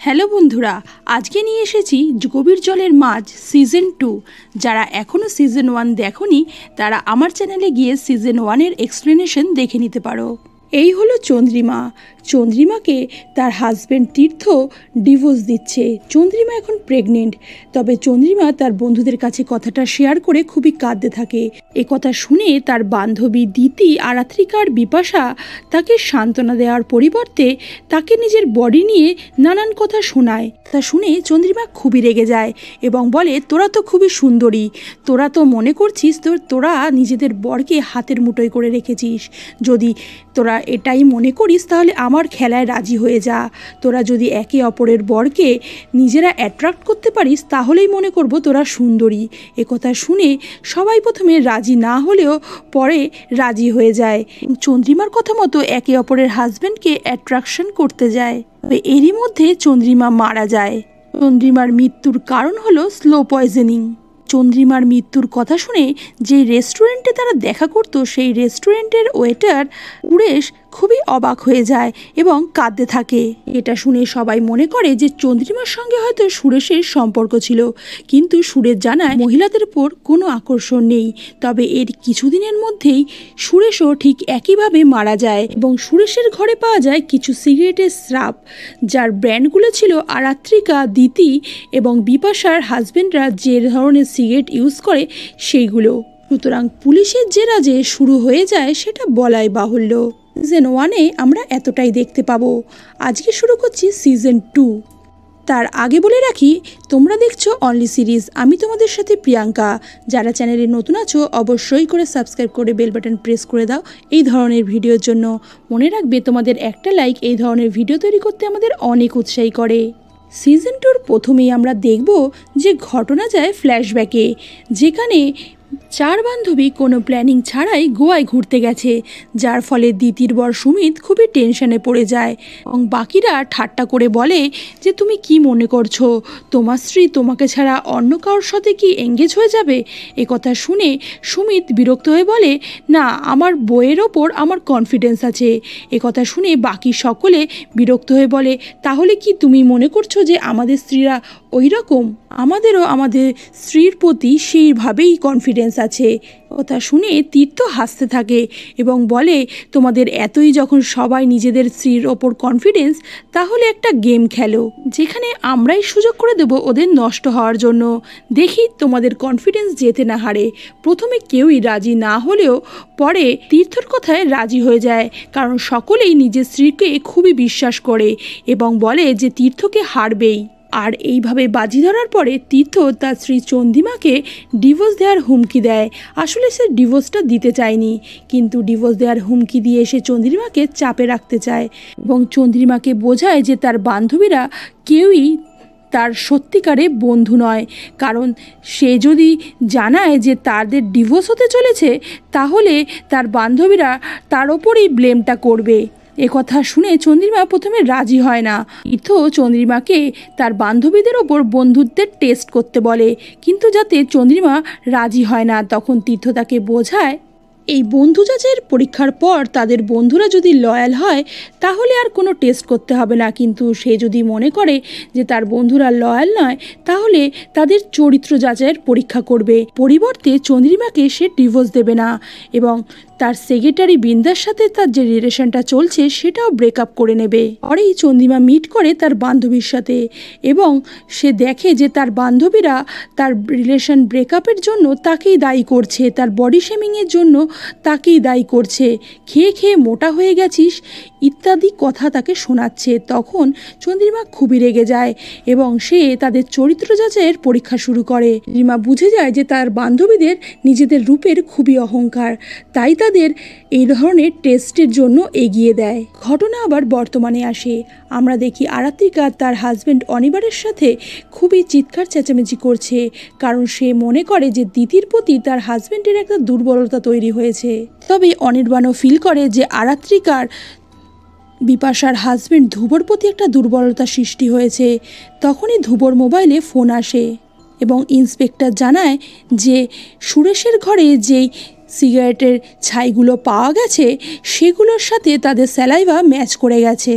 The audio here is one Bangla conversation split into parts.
হ্যালো বন্ধুরা, আজকে নিয়ে এসেছি গভীর জলের মাছ সিজন 2। যারা এখনও সিজন 1 দেখোনি তারা আমার চ্যানেলে গিয়ে সিজন 1-এর এক্সপ্লেনেশন দেখে নিতে পারো। এই হলো চন্দ্রিমা। চন্দ্রিমাকে তার হাজব্যান্ড তীর্থ ডিভোর্স দিচ্ছে। চন্দ্রিমা এখন প্রেগনেন্ট। তবে চন্দ্রিমা তার বন্ধুদের কাছে কথাটা শেয়ার করে খুবই কাঁদতে থাকে। এ কথা শুনে তার বান্ধবী দিতি, আরাত্রিকা আর বিপাশা তাকে সান্ত্বনা দেওয়ার পরিবর্তে তাকে নিজের বডি নিয়ে নানান কথা শোনায়। তা শুনে চন্দ্রিমা খুবই রেগে যায় এবং বলে, তোরা তো খুবই সুন্দরী, তোরা তো মনে করছিস তোরা নিজেদের বরকে হাতের মুঠোয় করে রেখেছিস। যদি তোরা এটাই মনে করিস তাহলে আমার খেলায় রাজি হয়ে যা। তোরা যদি একে অপরের বরকে নিজেরা অ্যাট্রাক্ট করতে পারিস তাহলেই মনে করব তোরা সুন্দরী। একথা শুনে সবাই প্রথমে রাজি না হলেও পরে রাজি হয়ে যায়। চন্দ্রিমার কথা মতো একে অপরের হাজব্যান্ডকে অ্যাট্রাকশন করতে যায়। তবে এরই মধ্যে চন্দ্রিমা মারা যায়। চন্দ্রিমার মৃত্যুর কারণ হলো স্লো পয়জনিং। চন্দ্রিমার মৃত্যুর কথা শুনে যে রেস্টুরেন্টে তারা দেখা করতো সেই রেস্টুরেন্টের ওয়েটার সুরেশ খুবই অবাক হয়ে যায় এবং কাঁদতে থাকে। এটা শুনে সবাই মনে করে যে চন্দ্রিমার সঙ্গে হয়তো সুরেশের সম্পর্ক ছিল, কিন্তু সুরেশ জানায় মহিলাদের উপর কোনো আকর্ষণ নেই। তবে এর কিছুদিনের মধ্যেই সুরেশও ঠিক একইভাবে মারা যায় এবং সুরেশের ঘরে পাওয়া যায় কিছু সিগারেটের স্রাব, যার ব্র্যান্ডগুলো ছিল আরাত্রিকা, দিতি এবং বিপাশার হাজবেন্ডরা যে ধরনের সিগারেট ইউজ করে সেইগুলো। সুতরাং পুলিশের জেরা যে শুরু হয়ে যায় সেটা বলাই বাহুল্য। সিজন 1-এ আমরা এতটাই দেখতে পাবো। আজকে শুরু করছি সিজন 2। তার আগে বলে রাখি, তোমরা দেখছো অনলি সিরিজ, আমি তোমাদের সাথে প্রিয়াঙ্কা। যারা চ্যানেলে নতুন আছো অবশ্যই করে সাবস্ক্রাইব করে বেল বাটন প্রেস করে দাও এই ধরনের ভিডিওর জন্য। মনে রাখবে তোমাদের একটা লাইক এই ধরনের ভিডিও তৈরি করতে আমাদের অনেক উৎসাহী করে। সিজন 2-র প্রথমেই আমরা দেখব যে ঘটনা যায় ফ্ল্যাশব্যাকে, যেখানে চার বান্ধবী কোনো প্ল্যানিং ছাড়াই গোয়ায় ঘুরতে গেছে, যার ফলে দিতির বর সুমিত খুবই টেনশনে পড়ে যায় এবং বাকিরা ঠাট্টা করে বলে যে তুমি কি মনে করছো, তোমার স্ত্রী তোমাকে ছাড়া অন্য কারোর সাথে কি এঙ্গেজ হয়ে যাবে? এ কথা শুনে সুমিত বিরক্ত হয়ে বলে, না, আমার বইয়ের ওপর আমার কনফিডেন্স আছে। এ কথা শুনে বাকি সকলে বিরক্ত হয়ে বলে, তাহলে কি তুমি মনে করছো যে আমাদের স্ত্রীরা ওই রকম? আমাদেরও আমাদের স্ত্রীর প্রতি সেইভাবেই কনফিডেন্স আছে। কথা শুনে তীর্থ হাসতে থাকে এবং বলে, তোমাদের এতই যখন সবাই নিজেদের স্ত্রীর ওপর কনফিডেন্স, তাহলে একটা গেম খেলো যেখানে আমরাই সুযোগ করে দেব ওদের নষ্ট হওয়ার জন্য। দেখি তোমাদের কনফিডেন্স যেতে না হারে। প্রথমে কেউই রাজি না হলেও পরে তীর্থর কথায় রাজি হয়ে যায়, কারণ সকলেই নিজের স্ত্রীকে খুবই বিশ্বাস করে এবং বলে যে তীর্থকে হারবেই। আর এইভাবে বাজি ধরার পরে তীর্থ তার স্ত্রী চন্দ্রিমাকে ডিভোর্স দেওয়ার হুমকি দেয়। আসলে সে ডিভোর্সটা দিতে চায়নি, কিন্তু ডিভোর্স দেওয়ার হুমকি দিয়ে সে চন্দ্রিমাকে চাপে রাখতে চায় এবং চন্দ্রিমাকে বোঝায় যে তার বান্ধবীরা কেউই তার সত্যিকারে বন্ধু নয়, কারণ সে যদি জানায় যে তাদের ডিভোর্স হতে চলেছে তাহলে তার বান্ধবীরা তার ওপরেই ব্লেমটা করবে। কথা শুনে চন্দ্রিমা প্রথমে রাজি হয় না। তীর্থ চন্দ্রিমাকে তার বান্ধবীদের ওপর বন্ধুত্বের টেস্ট করতে বলে, কিন্তু যাতে চন্দ্রিমা রাজি হয় না, তখন তীর্থ তাকে বোঝায় এই বন্ধু যাচাইয়ের পরীক্ষার পর তাদের বন্ধুরা যদি লয়াল হয় তাহলে আর কোনো টেস্ট করতে হবে না, কিন্তু সে যদি মনে করে যে তার বন্ধুরা লয়াল নয় তাহলে তাদের চরিত্র যাচাইয়ের পরীক্ষা করবে। পরিবর্তে চন্দ্রিমাকে সে ডিভোর্স দেবে না এবং তার সেক্রেটারি বৃন্দার সাথে তার যে রিলেশনটা চলছে সেটাও ব্রেকআপ করে নেবে। পরেই চন্দ্রিমা মিট করে তার বান্ধবীর সাথে এবং সে দেখে যে তার বান্ধবীরা তার রিলেশন ব্রেকআপের জন্য তাকেই দায়ী করছে, তার বডি শেমিংয়ের জন্য তাকেই দায়ী করছে, খেয়ে খেয়ে মোটা হয়ে গেছিস ইত্যাদি কথা তাকে শোনাচ্ছে। তখন চন্দ্রিমা খুবই রেগে যায় এবং সে তাদের চরিত্র যাচাইয়ের পরীক্ষা শুরু করে। চন্দ্রিমা বুঝে যায় যে তার বান্ধবীদের নিজেদের রূপের খুবই অহংকার, তাই তাদের এই ধরনের টেস্টের জন্য এগিয়ে দেয়। ঘটনা আবার বর্তমানে আসে। আমরা দেখি আরাত্রিকা তার হাজব্যান্ড অনিবারের সাথে খুবই চিৎকার চেঁচামেচি করছে, কারণ সে মনে করে যে দিতির প্রতি তার হাজব্যান্ডের একটা দুর্বলতা তৈরি হয়েছে। তবে অনির্বাণও ফিল করে যে আরাত্রিকার বিপাশার হাজব্যান্ড ধ্রুবর প্রতি একটা দুর্বলতা সৃষ্টি হয়েছে। তখনই ধ্রুবর মোবাইলে ফোন আসে এবং ইন্সপেক্টর জানায় যে সুরেশের ঘরে যেই সিগারেটের ছাইগুলো পাওয়া গেছে সেগুলোর সাথে তাদের স্যালাইভা ম্যাচ করে গেছে।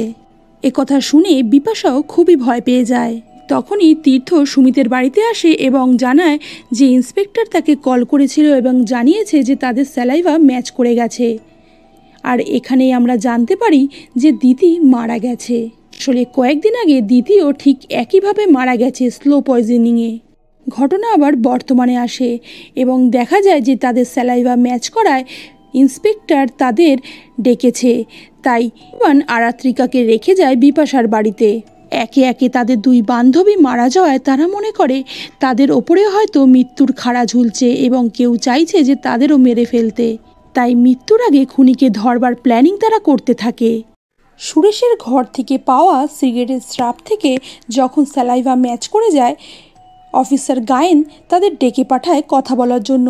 একথা শুনে বিপাশাও খুবই ভয় পেয়ে যায়। তখনই তীর্থ সুমিতের বাড়িতে আসে এবং জানায় যে ইন্সপেক্টর তাকে কল করেছিল এবং জানিয়েছে যে তাদের স্যালাইভা ম্যাচ করে গেছে। আর এখানেই আমরা জানতে পারি যে দিতি মারা গেছে। আসলে কয়েকদিন আগে দিতিও ঠিক একইভাবে মারা গেছে স্লো পয়জনিংয়ে। ঘটনা আবার বর্তমানে আসে এবং দেখা যায় যে তাদের স্যালাইভা ম্যাচ করায় ইন্সপেক্টর তাদের ডেকেছে। তাই ইভান আরাত্রিকাকে রেখে যায় বিপাশার বাড়িতে। একে একে তাদের দুই বান্ধবী মারা যাওয়ায় তারা মনে করে তাদের ওপরে হয়তো মৃত্যুর খাড়া ঝুলছে এবং কেউ চাইছে যে তাদেরও মেরে ফেলতে। তাই মৃত্যুর আগে খুনিকে ধরবার প্ল্যানিং তারা করতে থাকে। সুরেশের ঘর থেকে পাওয়া সিগারেটের স্রাব থেকে যখন স্যালাইভা ম্যাচ করে যায়, অফিসার গায়েন তাদের ডেকে পাঠায় কথা বলার জন্য।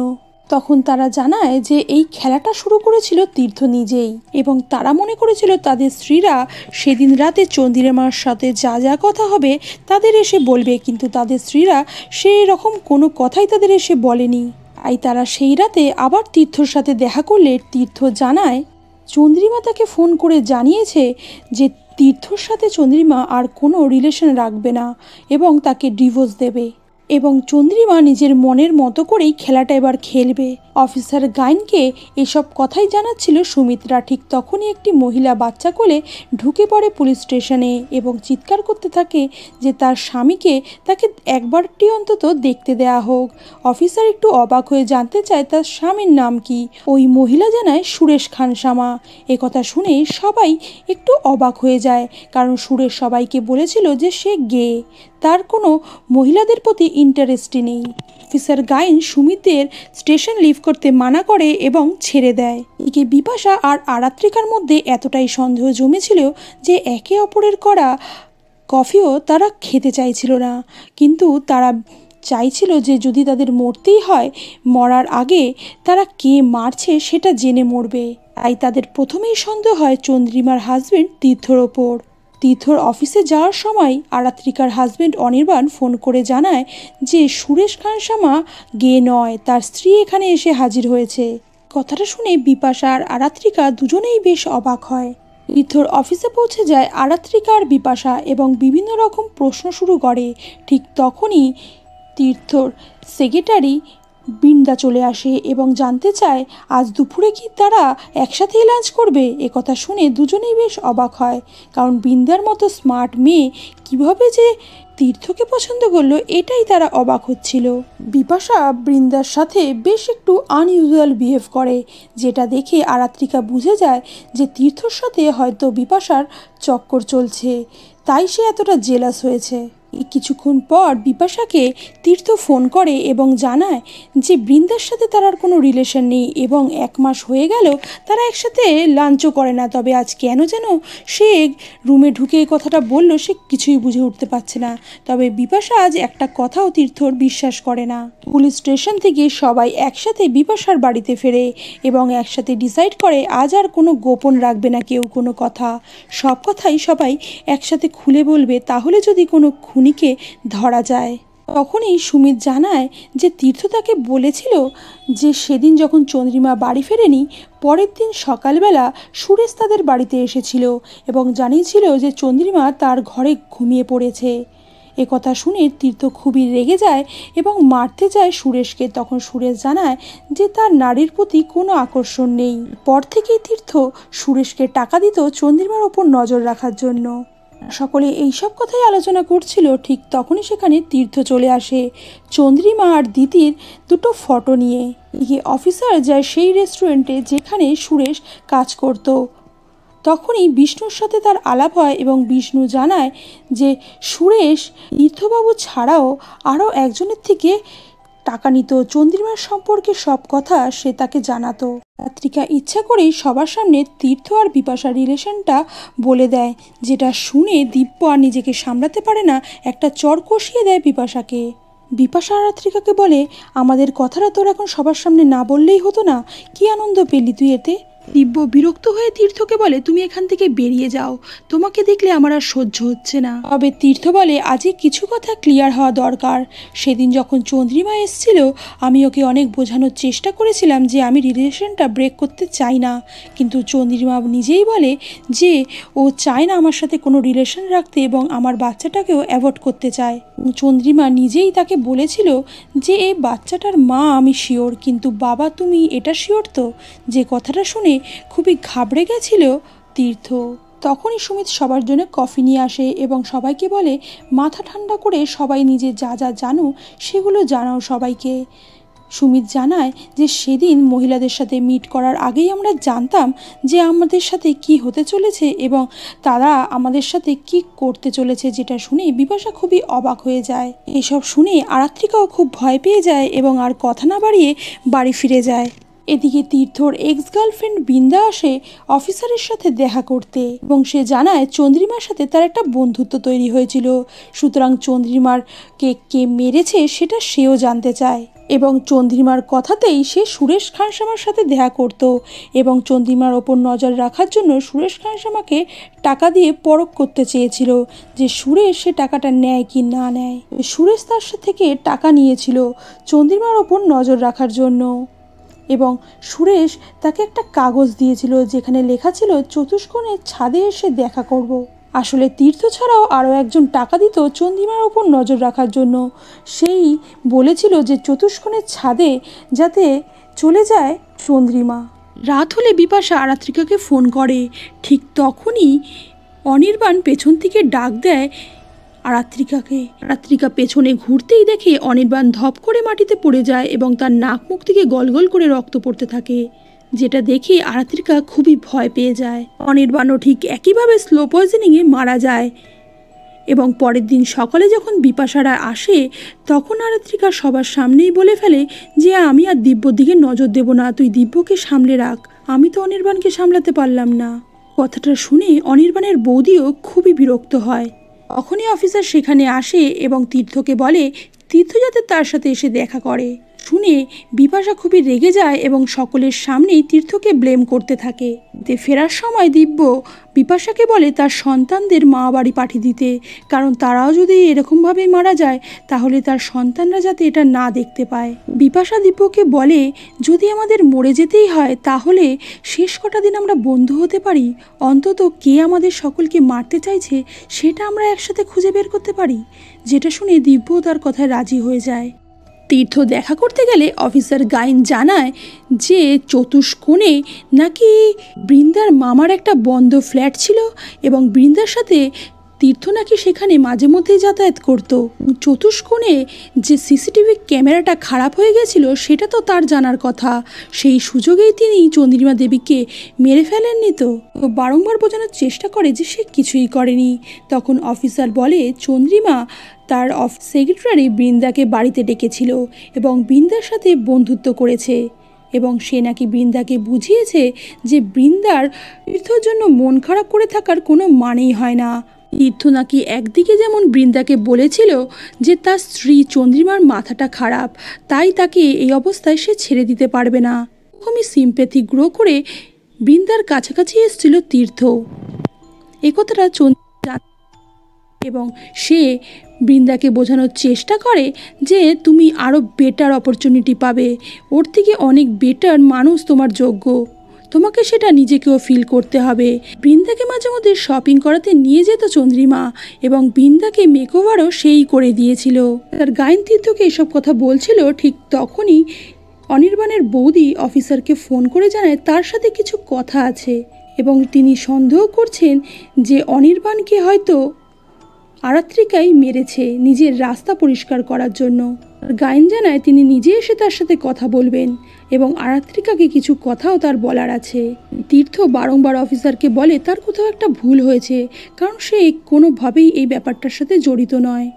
তখন তারা জানায় যে এই খেলাটা শুরু করেছিল তীর্থ নিজেই এবং তারা মনে করেছিল তাদের স্ত্রীরা সেদিন রাতে চন্দ্রিমার সাথে যা যা কথা হবে তাদের এসে বলবে, কিন্তু তাদের স্ত্রীরা সেই রকম কোনো কথাই তাদের এসে বলেনি। তাই তারা সেই রাতে আবার তীর্থর সাথে দেখা করলে তীর্থ জানায় চন্দ্রিমা তাকে ফোন করে জানিয়েছে যে তীর্থর সাথে চন্দ্রিমা আর কোনো রিলেশন রাখবে না এবং তাকে ডিভোর্স দেবে এবং চন্দ্রিমা নিজের মনের মতো করেই খেলাটা এবার খেলবে। অফিসার গায়েনকে এসব কথাই জানাচ্ছিল সুমিত্রা। ঠিক তখনই একটি মহিলা বাচ্চা কোলে ঢুকে পড়ে পুলিশ স্টেশনে এবং চিৎকার করতে থাকে যে তার স্বামীকে তাকে একবারটি অন্তত দেখতে দেয়া হোক। অফিসার একটু অবাক হয়ে জানতে চায় তার স্বামীর নাম কি। ওই মহিলা জানায় সুরেশ খানসামা। একথা শুনে সবাই একটু অবাক হয়ে যায়, কারণ সুরেশ সবাইকে বলেছিল যে সে গে, তার কোনো মহিলাদের প্রতি ইন্টারেস্টই নেই। অফিসার গায়েন সুমিতের স্টেশন লিভ করতে মানা করে এবং ছেড়ে দেয়। একে বিপাশা আর আরাত্রিকার মধ্যে এতটাই সন্দেহ জমেছিল যে একে অপরের করা কফিও তারা খেতে চাইছিল না, কিন্তু তারা চাইছিল যে যদি তাদের মরতেই হয় মরার আগে তারা কে মারছে সেটা জেনে মরবে। তাই তাদের প্রথমেই সন্দেহ হয় চন্দ্রিমার হাজবেন্ড তীর্থর ওপর। তীর্থর অফিসে যাওয়ার সময় আরাত্রিকার হাজবেন্ড অনির্বাণ ফোন করে জানায় যে সুরেশ খানসামা গে নয়, তার স্ত্রী এখানে এসে হাজির হয়েছে। কথাটা শুনে বিপাশা আর আরাত্রিকা দুজনেই বেশ অবাক হয়। তীর্থর অফিসে পৌঁছে যায় আরাত্রিকা আর বিপাশা এবং বিভিন্ন রকম প্রশ্ন শুরু করে। ঠিক তখনই তীর্থর সেক্রেটারি বৃন্দা চলে আসে এবং জানতে চায় আজ দুপুরে কি তারা একসাথেই লাঞ্চ করবে। একথা শুনে দুজনেই বেশ অবাক হয়, কারণ বৃন্দার মতো স্মার্ট মেয়ে কিভাবে যে তীর্থকে পছন্দ করলো এটাই তারা অবাক হচ্ছিল। বিপাশা বৃন্দার সাথে বেশ একটু আনইউজুয়াল বিহেভ করে, যেটা দেখে আরাত্রিকা বুঝে যায় যে তীর্থর সাথে হয়তো বিপাশার চক্কর চলছে, তাই সে এতটা জেলাস হয়েছে। কিছুক্ষণ পর বিপাশাকে তীর্থ ফোন করে এবং জানায় যে বৃন্দার সাথে তার আর কোনো রিলেশন নেই এবং 1 মাস হয়ে গেল তারা একসাথে লাঞ্চও করে না। তবে আজ কেন যেন সে রুমে ঢুকে এই কথাটা বলল সে কিছুই বুঝে উঠতে পারছে না। তবে বিপাশা আজ একটা কথাও তীর্থর বিশ্বাস করে না। পুলিশ স্টেশন থেকে সবাই একসাথে বিপাশার বাড়িতে ফেরে এবং একসাথে ডিসাইড করে আজ আর কোনো গোপন রাখবে না কেউ কোনো কথা, সব কথাই সবাই একসাথে খুলে বলবে, তাহলে যদি কোনো খুনিকে ধরা যায়। তখনই সুমিত জানায় যে তীর্থ তাকে বলেছিল যে সেদিন যখন চন্দ্রিমা বাড়ি ফেরেনি পরের দিন সকালবেলা সুরেশ তাদের বাড়িতে এসেছিল এবং জানিয়েছিল যে চন্দ্রিমা তার ঘরে ঘুমিয়ে পড়েছে। একথা শুনে তীর্থ খুবই রেগে যায় এবং মারতে যায় সুরেশকে। তখন সুরেশ জানায় যে তার নারীর প্রতি কোনো আকর্ষণ নেই। পর থেকেই তীর্থ সুরেশকে টাকা দিত চন্দ্রিমার ওপর নজর রাখার জন্য। সকলে এইসব কথাই আলোচনা করছিল, ঠিক তখনই সেখানে তীর্থ চলে আসে চন্দ্রিমা আর দিতির দুটো ফটো নিয়ে। অফিসার যায় সেই রেস্টুরেন্টে যেখানে সুরেশ কাজ করত। তখনই বিষ্ণুর সাথে তার আলাপ হয় এবং বিষ্ণু জানায় যে সুরেশ তীর্থবাবু ছাড়াও আরও একজনের থেকে টাকা নিত। চন্দ্রিমার সম্পর্কে সব কথা সে তাকে জানাতো। আরাত্রিকা ইচ্ছা করেই সবার সামনে তীর্থ আর বিপাশার রিলেশনটা বলে দেয়, যেটা শুনে দিব্য আর নিজেকে সামলাতে পারে না, একটা চর কষিয়ে দেয় বিপাশাকে। বিপাশা আরাত্রিকাকে বলে, আমাদের কথাটা তোর এখন সবার সামনে না বললেই হতো না, কি আনন্দ পেলি তুই এতে? দিব্য বিরক্ত হয়ে তীর্থকে বলে, তুমি এখান থেকে বেরিয়ে যাও, তোমাকে দেখলে আমার আর সহ্য হচ্ছে না। তবে তীর্থ বলে, আজকে কিছু কথা ক্লিয়ার হওয়া দরকার। সেদিন যখন চন্দ্রিমা এসেছিল আমি ওকে অনেক বোঝানোর চেষ্টা করেছিলাম যে আমি রিলেশনটা ব্রেক করতে চাই না, কিন্তু চন্দ্রিমা নিজেই বলে যে ও চায় না আমার সাথে কোনো রিলেশন রাখতে এবং আমার বাচ্চাটাকেও অ্যাভয়েড করতে চায়। চন্দ্রিমা নিজেই তাকে বলেছিল যে এই বাচ্চাটার মা আমি শিওর, কিন্তু বাবা তুমি এটা শিওর তো? যে কথাটা শুনে খুবই ঘাবড়ে গেছিল তীর্থ। তখনই সুমিত সবার জন্য কফি নিয়ে আসে এবং সবাইকে বলে, মাথা ঠান্ডা করে সবাই নিজে যা যা জানো সেগুলো জানাও সবাইকে। সুমিত জানায় যে সেদিন মহিলাদের সাথে মিট করার আগেই আমরা জানতাম যে আমাদের সাথে কি হতে চলেছে এবং তারা আমাদের সাথে কি করতে চলেছে, যেটা শুনে বিপাশা খুবই অবাক হয়ে যায়। এসব শুনে আরাত্রিকাও খুব ভয় পেয়ে যায় এবং আর কথা না বাড়িয়ে বাড়ি ফিরে যায়। এদিকে তীর্থর এক্স গার্লফ্রেন্ড বৃন্দা আসে অফিসারের সাথে দেখা করতে এবং সে জানায় চন্দ্রিমার সাথে তার একটা বন্ধুত্ব তৈরি হয়েছিল, সুতরাং চন্দ্রিমার কে মেরেছে সেটা সেও জানতে চায় এবং চন্দ্রিমার কথাতেই সে সুরেশ খানসামার সাথে দেখা করত এবং চন্দ্রিমার ওপর নজর রাখার জন্য সুরেশ খানসামাকে টাকা দিয়ে পরখ করতে চেয়েছিল যে সুরেশ সে টাকাটা নেয় কি না নেয়। সুরেশ তার থেকে টাকা নিয়েছিল চন্দ্রিমার ওপর নজর রাখার জন্য এবং সুরেশ তাকে একটা কাগজ দিয়েছিল যেখানে লেখা ছিল চতুষ্কোণের ছাদে এসে দেখা করব। আসলে তীর্থ ছাড়াও আরও একজন টাকা দিত চন্দ্রিমার ওপর নজর রাখার জন্য, সেই বলেছিল যে চতুষ্কোণের ছাদে যাতে চলে যায় চন্দ্রিমা। রাত হলে বিপাশা আরাত্রিকাকে ফোন করে, ঠিক তখনই অনির্বাণ পেছন থেকে ডাক দেয় আরাত্রিকাকে। আরাত্রিকা পেছনে ঘুরতেই দেখে অনির্বাণ ধপ করে মাটিতে পড়ে যায় এবং তার নাক মুখ থেকে গলগল করে রক্ত পড়তে থাকে, যেটা দেখে আরাত্রিকা খুবই ভয় পেয়ে যায়। অনির্বাণও ঠিক একইভাবে স্লো পয়জনিংয়ে মারা যায় এবং পরের দিন সকালে যখন বিপাশারা আসে তখন আরাত্রিকা সবার সামনেই বলে ফেলে যে আমি আর দিব্যর দিকে নজর দেব না, তুই দিব্যকে সামলে রাখ, আমি তো অনির্বাণকে সামলাতে পারলাম না। কথাটা শুনে অনির্বাণের বৌদিও খুবই বিরক্ত হয়। তখনই অফিসার সেখানে আসে এবং তীর্থকে বলে তীর্থ যাতে তার সাথে এসে দেখা করে। শুনে বিপাশা খুবই রেগে যায় এবং সকলের সামনেই তীর্থকে ব্লেম করতে থাকে। ফেরার সময় দিব্য বিপাশাকে বলে তার সন্তানদের মা বাড়ি পাঠিয়ে দিতে, কারণ তারাও যদি এরকমভাবে মারা যায় তাহলে তার সন্তানরা যাতে এটা না দেখতে পায়। বিপাশা দিব্যকে বলে যদি আমাদের মরে যেতেই হয় তাহলে শেষ কটা দিন আমরা বন্ধু হতে পারি, অন্তত কে আমাদের সকলকে মারতে চাইছে সেটা আমরা একসাথে খুঁজে বের করতে পারি, যেটা শুনে দিব্য তার কথায় রাজি হয়ে যায়। তীর্থ দেখা করতে গেলে অফিসার গায়েন জানায় যে চতুষ্কোণে নাকি বৃন্দার মামার একটা বন্ধ ফ্ল্যাট ছিল এবং বৃন্দার সাথে তীর্থ নাকি সেখানে মাঝে মধ্যেই যাতায়াত করত। চতুষ্কোণে যে সিসিটিভি ক্যামেরাটা খারাপ হয়ে গেছিল সেটা তো তার জানার কথা, সেই সুযোগেই তিনি চন্দ্রিমা দেবীকে মেরে ফেলেননি তো। বারংবার বোঝানোর চেষ্টা করে যে সে কিছুই করেনি। তখন অফিসার বলে চন্দ্রিমা তার সেক্রেটারি বৃন্দাকে বাড়িতে ডেকেছিল এবং বৃন্দার সাথে বন্ধুত্ব করেছে এবং সে নাকি বৃন্দাকে বুঝিয়েছে যে বৃন্দার তীর্থর জন্য মন খারাপ করে থাকার কোনো মানেই হয় না। তীর্থ নাকি একদিকে যেমন বৃন্দাকে বলেছিল যে তার স্ত্রী চন্দ্রিমার মাথাটা খারাপ, তাই তাকে এই অবস্থায় সে ছেড়ে দিতে পারবে না। এরকমই সিম্প্যাথি গ্রো করে বৃন্দার কাছাকাছি এসেছিল তীর্থ, এ কথাটা এবং সে বৃন্দাকে বোঝানোর চেষ্টা করে যে তুমি আরও বেটার অপরচুনিটি পাবে, ওর থেকে অনেক বেটার মানুষ তোমার যোগ্য, তোমাকে সেটা নিজেকেও ফিল করতে হবে। বৃন্দাকে মাঝে মধ্যে শপিং করাতে নিয়ে যেত চন্দ্রিমা এবং বৃন্দাকে মেকওভারও সেই করে দিয়েছিল। তার গায়েন তীর্থকে এসব কথা বলছিল, ঠিক তখনই অনির্বাণের বৌদি অফিসারকে ফোন করে জানায় তার সাথে কিছু কথা আছে এবং তিনি সন্দেহ করছেন যে অনির্বাণকে হয়তো আরাত্রিকাই মেরেছে নিজের রাস্তা পরিষ্কার করার জন্য। গায়েন জানায় তিনি নিজে এসে তার সাথে কথা বলবেন এবং আরাত্রিকাকে কিছু কথাও তার বলার আছে। তীর্থ বারংবার অফিসারকে বলে তার কোথাও একটা ভুল হয়েছে, কারণ সে কোনোভাবেই এই ব্যাপারটার সাথে জড়িত নয়।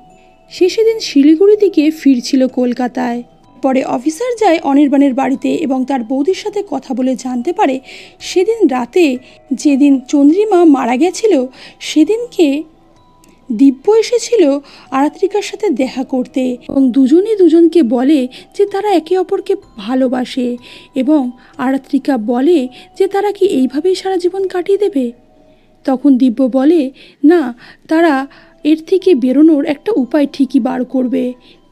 সে সেদিন শিলিগুড়ি থেকে ফিরছিল কলকাতায়। পরে অফিসার যায় অনির্বাণের বাড়িতে এবং তার বৌদির সাথে কথা বলে জানতে পারে সেদিন রাতে যেদিন চন্দ্রিমা মারা গেছিল সেদিনকে দিব্য এসেছিল আরাত্রিকার সাথে দেখা করতে এবং দুজনই দুজনকে বলে যে তারা একে অপরকে ভালোবাসে এবং আরাত্রিকা বলে যে তারা কি এইভাবেই সারা জীবন কাটিয়ে দেবে। তখন দিব্য বলে না, তারা এর থেকে বেরোনোর একটা উপায় ঠিকই বার করবে।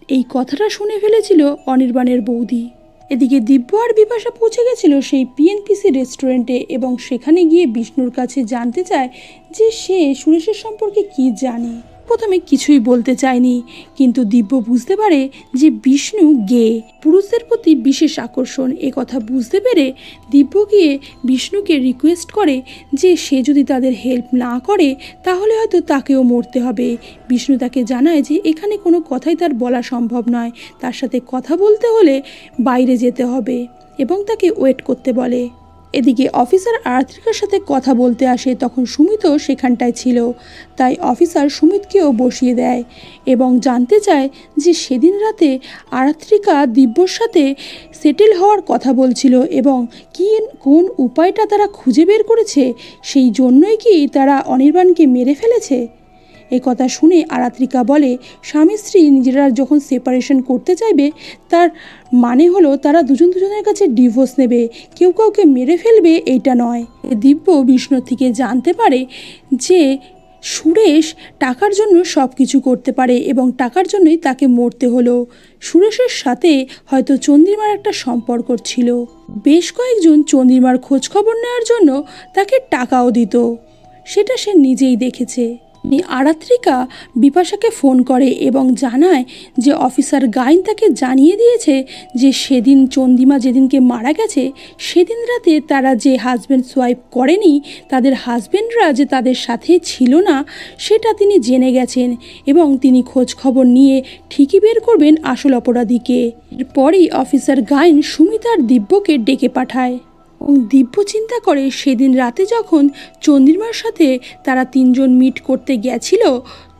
এই কথাটা শুনে ফেলেছিল অনির্বাণের বৌদি। এদিকে দিব্য আর বিপাশা পৌঁছে গেছিল সেই পিএনপিসি রেস্টুরেন্টে এবং সেখানে গিয়ে বিষ্ণুর কাছে জানতে চায় যে সে সুরেশের সম্পর্কে কি জানে। প্রথমে কিছুই বলতে চায়নি, কিন্তু দিব্য বুঝতে পারে যে বিষ্ণু গে, পুরুষদের প্রতি বিশেষ আকর্ষণ। এ কথা বুঝতে পেরে দিব্য গিয়ে বিষ্ণুকে রিকোয়েস্ট করে যে সে যদি তাদের হেল্প না করে তাহলে হয়তো তাকেও মরতে হবে। বিষ্ণু তাকে জানায় যে এখানে কোনো কথাই তার বলা সম্ভব নয়, তার সাথে কথা বলতে হলে বাইরে যেতে হবে এবং তাকে ওয়েট করতে বলে। এদিকে অফিসার আরাত্রিকার সাথে কথা বলতে আসে, তখন সুমিতও সেখানটায় ছিল। তাই অফিসার সুমিতকেও বসিয়ে দেয় এবং জানতে চায় যে সেদিন রাতে আরাত্রিকা দিব্যর সাথে সেটেল হওয়ার কথা বলছিল এবং কোন উপায়টা তারা খুঁজে বের করেছে, সেই জন্যই কি তারা অনির্বাণকে মেরে ফেলেছে। এই কথা শুনে আরাত্রিকা বলে স্বামী স্ত্রী নিজেরা যখন সেপারেশন করতে চাইবে তার মানে হলো তারা দুজন দুজনের কাছে ডিভোর্স নেবে, কেউ কাউকে মেরে ফেলবে এইটা নয়। দিব্য বিষ্ণু থেকে জানতে পারে যে সুরেশ টাকার জন্য সব কিছু করতে পারে এবং টাকার জন্যই তাকে মরতে হলো। সুরেশের সাথে হয়তো চন্দ্রিমার একটা সম্পর্ক ছিল। বেশ কয়েকজন চন্দ্রিমার খোঁজখবর নেওয়ার জন্য তাকে টাকাও দিত, সেটা সে নিজেই দেখেছে। আরাত্রিকা বিপাশাকে ফোন করে এবং জানায় যে অফিসার গাইন তাকে জানিয়ে দিয়েছে যে সেদিন চন্দ্রিমা যেদিনকে মারা গেছে সেদিন রাতে তারা যে হাজব্যান্ড সোয়াইপ করেনি, তাদের হাজব্যান্ডরা যে তাদের সাথে ছিল না সেটা তিনি জেনে গেছেন এবং তিনি খোঁজ খবর নিয়ে ঠিকই বের করবেন আসল অপরাধীকে। এরপরই অফিসার গাইন সুমিত আর দিব্যকে ডেকে পাঠায় এবং দিব্য চিন্তা করে সেদিন রাতে যখন চন্দ্রিমার সাথে তারা তিনজন মিট করতে গেছিল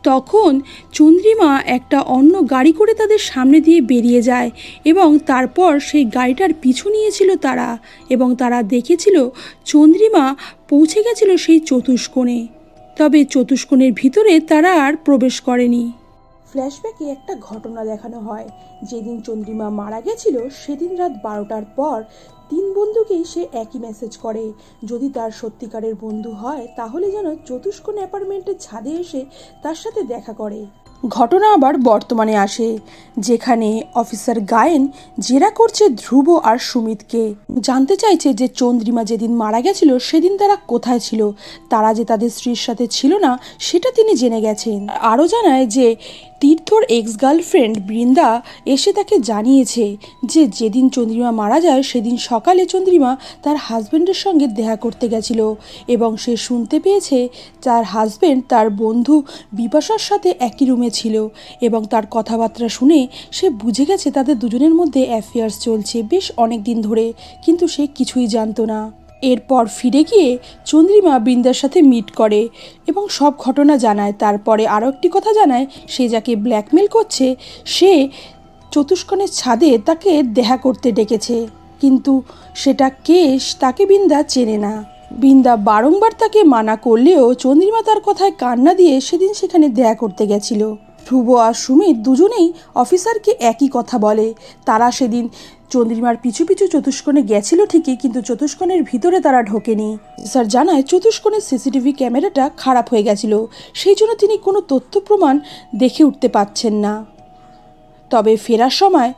তখন চন্দ্রিমা একটা অন্য গাড়ি করে তাদের সামনে দিয়ে বেরিয়ে যায় এবং তারপর সেই গাড়িটার পিছু নিয়েছিল তারা এবং তারা দেখেছিল চন্দ্রিমা পৌঁছে গেছিল সেই চতুষ্কোণে, তবে চতুষ্কোণের ভিতরে তারা আর প্রবেশ করেনি। ফ্ল্যাশব্যাকে একটা ঘটনা দেখানো হয়, যেদিন চন্দ্রিমা মারা গেছিল সেদিন রাত 12টার পর তিন বন্ধুকেই সে একই মেসেজ করে, যদি তার সত্যিকারের বন্ধু হয় তাহলে যেন চতুষ্কোণ অ্যাপার্টমেন্টের ছাদে এসে তার সাথে দেখা করে। ঘটনা আবার বর্তমানে আসে, যেখানে অফিসার গায়েন জেরা করছে ধ্রুব আর সুমিতকে। জানতে চাইছে যে চন্দ্রিমা যেদিন মারা গেছিল সেদিন তারা কোথায় ছিল, তারা যে তাদের স্ত্রীর সাথে ছিল না সেটা তিনি জেনে গেছেন। আরও জানায় যে তীর্থর এক্স গার্লফ্রেন্ড বৃন্দা এসে তাকে জানিয়েছে যে যেদিন চন্দ্রিমা মারা যায় সেদিন সকালে চন্দ্রিমা তার হাজব্যান্ডের সঙ্গে দেখা করতে গেছিল এবং সে শুনতে পেয়েছে তার হাজব্যান্ড তার বন্ধু বিপাশার সাথে একই রুমে ছিল এবং তার কথাবার্তা শুনে সে বুঝে গেছে তাদের দুজনের মধ্যে অ্যাফেয়ার্স চলছে বেশ অনেক দিন ধরে, কিন্তু সে কিছুই জানতো না। এরপর ফিরে গিয়ে চন্দ্রিমা বৃন্দার সাথে মিট করে এবং সব ঘটনা জানায়। তারপরে আরও একটি কথা জানায়, সে যাকে ব্ল্যাকমেল করছে সে চতুষ্কোণের ছাদে তাকে দেখা করতে ডেকেছে, কিন্তু সেটা কেশ তাকে বৃন্দা চেনে না। বৃন্দা বারংবার তাকে মানা করলেও চন্দ্রিমা তার কথায় কান না দিয়ে সেদিন সেখানে দেখা করতে গেছিল। ধ্রুব আর সুমিত দুজনেই অফিসারকে একই কথা বলে, তারা সেদিন চন্দ্রিমার পিছু পিছু চতুষ্কোণে গেছিল ঠিকই, কিন্তু চতুষ্কোণের ভিতরে তারা ঢোকেনি। স্যার জানায় চতুষ্কোণের সিসিটিভি ক্যামেরাটা খারাপ হয়ে গেছিল, সেই জন্য তিনি কোনো তথ্য প্রমাণ দেখে উঠতে পারছেন না। তবে ফেরার সময়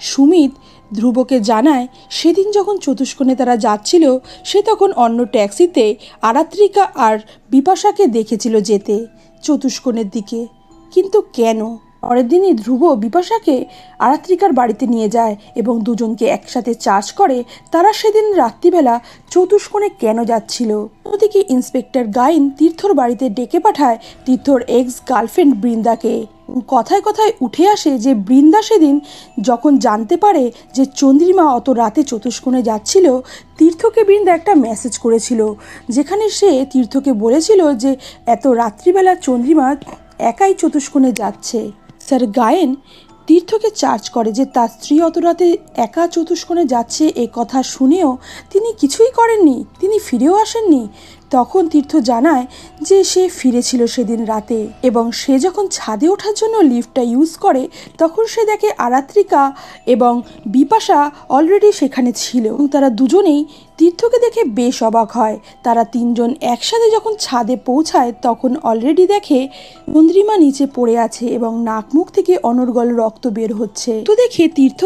সুমিত ধ্রুবকে জানায় সেদিন যখন চতুষ্কোণে তারা যাচ্ছিল সে তখন অন্য ট্যাক্সিতে আরাত্রিকা আর বিপাশাকে দেখেছিল যেতে চতুষ্কোণের দিকে, কিন্তু কেন? পরের দিনই ধ্রুব বিপাশাকে আরাত্রিকার বাড়িতে নিয়ে যায় এবং দুজনকে একসাথে চার্জ করে তারা সেদিন রাত্রিবেলা চতুষ্কোণে কেন যাচ্ছিল। ওদিকে ইন্সপেক্টর গাইন তীর্থর বাড়িতে ডেকে পাঠায় তীর্থর এক্স গার্লফ্রেন্ড বৃন্দাকে। কথায় কথায় উঠে আসে যে বৃন্দা সেদিন যখন জানতে পারে যে চন্দ্রিমা অত রাতে চতুষ্কোণে যাচ্ছিল, তীর্থকে বৃন্দা একটা মেসেজ করেছিল যেখানে সে তীর্থকে বলেছিল যে এত রাত্রিবেলা চন্দ্রিমা একাই চতুষ্কোণে যাচ্ছে। স্যার গায়েন তীর্থকে চার্জ করে যে তার স্ত্রী অত রাতে একা চতুষ্কোণে যাচ্ছে এ কথা শুনেও তিনি কিছুই করেননি, তিনি ফিরেও আসেননি, তখন তীর্থ জানায় যে সে ফিরেছিল সেদিন রাতে এবং সে যখন ছাদে ওঠার জন্য লিফটটা ইউজ করে তখন সে দেখে আরাত্রিকা এবং বিপাশা অলরেডি সেখানে ছিল। তারা দুজনেই তীর্থকে দেখে বেশ অবাক হয়। তারা তিনজন একসাথে যখন ছাদে পৌঁছায় তখন অলরেডি দেখে চন্দ্রিমা নিচে পড়ে আছে এবং নাক মুখ থেকে অনর্গল রক্ত বের হচ্ছে। তো দেখে তীর্থ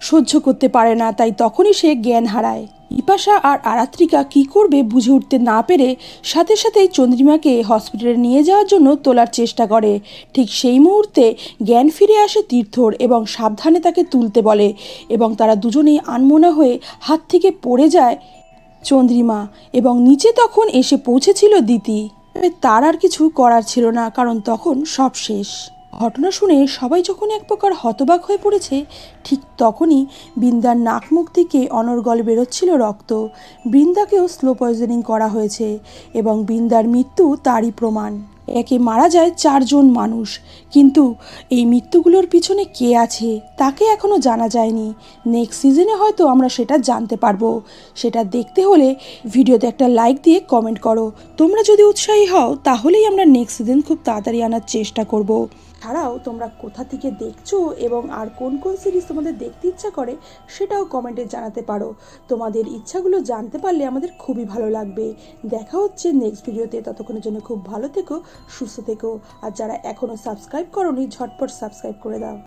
সহ্য করতে পারে না, তাই তখনই সে জ্ঞান হারায়। বিপাশা আর আরাত্রিকা কি করবে বুঝে উঠতে না পেরে সাথে সাথেই চন্দ্রিমাকে হসপিটালে নিয়ে যাওয়ার জন্য তোলার চেষ্টা করে। ঠিক সেই মুহূর্তে জ্ঞান ফিরে আসে তীর্থর এবং সাবধানে তাকে তুলতে বলে এবং তারা দুজনেই আনমনা হয়ে হাত থেকে পড়ে যায় চন্দ্রিমা এবং নিচে তখন এসে পৌঁছেছিল দিতি। তার আর কিছু করার ছিল না, কারণ তখন সব শেষ। ঘটনা শুনে সবাই যখন এক প্রকার হতবাক হয়ে পড়েছে ঠিক তখনই বৃন্দার নাক মুখ থেকে অনর্গল বেরোচ্ছিল রক্ত। বৃন্দাকেও স্লো পয়জনিং করা হয়েছে এবং বৃন্দার মৃত্যু তারই প্রমাণ। একে মারা যায় 4 জন মানুষ, কিন্তু এই মৃত্যুগুলোর পিছনে কে আছে তাকে এখনও জানা যায়নি। নেক্সট সিজনে হয়তো আমরা সেটা জানতে পারবো। সেটা দেখতে হলে ভিডিওতে একটা লাইক দিয়ে কমেন্ট করো। তোমরা যদি উৎসাহী হও তাহলেই আমরা নেক্সট সিজন খুব তাড়াতাড়ি আনার চেষ্টা করব। ছাড়াও তোমরা কোথা থেকে দেখছো এবং আর কোন কোন সিরিজ তোমাদের দেখতে ইচ্ছা করে সেটাও কমেন্টে জানাতে পারো। তোমাদের ইচ্ছাগুলো জানতে পারলে আমাদের খুবই ভালো লাগবে। দেখা হচ্ছে নেক্সট ভিডিওতে। ততক্ষণের জন্য খুব ভালো থেকো, সুস্থ থেকো, আর যারা এখনো সাবস্ক্রাইব করোনি ঝটপট সাবস্ক্রাইব করে দাও।